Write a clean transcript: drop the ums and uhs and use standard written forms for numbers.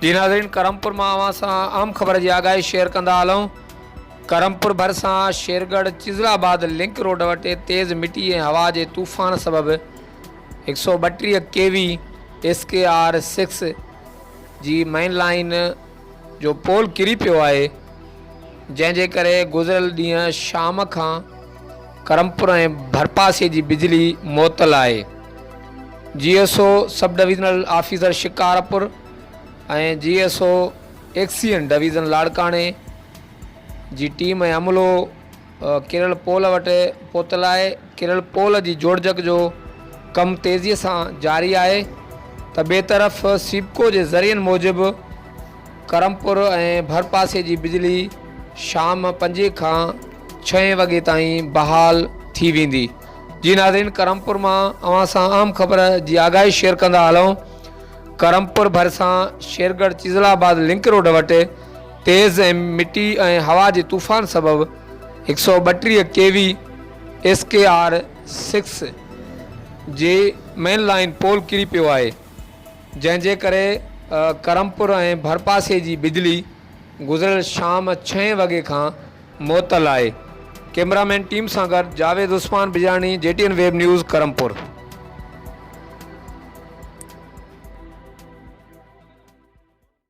जी नाज़रीन, करमपुर में अवां सां आम ख़बर की आगाही शेयर कंदा हलूं। करमपुर भरिसां शेरगढ़ चिज़लाबाद लिंक रोड वटि तेज़ मिट्टी ऐं हवा के तूफ़ान सबबि 132 kV SKR 6 जी मेन लाइन जो पोल किरी पियो आहे, जंहिंजे करे गुज़िरियल ॾींहुं शाम खां करमपुर ऐं भरपासे जी बिजली मुअतल आहे। GSO सब डिविज़नल ऑफिसर शिकारपुर ऐं GSO एक्सियन डिवीज़न लाड़काणे जी टीम ऐं अमलो किरल पोल वटि पहुतल आहे। किरल पोल जी जोड़जक जो कम तेज़ीअ सां जारी आहे त ॿिए तरफ़ सिपको जे ज़रियनि मूजिबि करमपुर ऐं भरपासे जी बिजली शाम 5 खां 6 वॻे ताईं बहाल थी वेंदी। जी नाज़रीन, करमपुर मां अवां सां आम ख़बर जी आगाही शेयर कंदा हलूं। करमपुर भरिसां शेरगढ़ चिज़लाबाद लिंक रोड वटि तेज़ ऐं मिट्टी ऐं हवा जे तूफ़ान सबबि 132 kV SKR 6 जे मेन लाइन पोल किरी पियो आहे, जंहिंजे करे करमपुर ऐं भरपासे जी बिजली गुज़िरियल शाम 6 वॻे खां मुअतल आहे। कैमरामैन टीम सां गॾु Javed Usman Bijani, JTN web news, Karampur.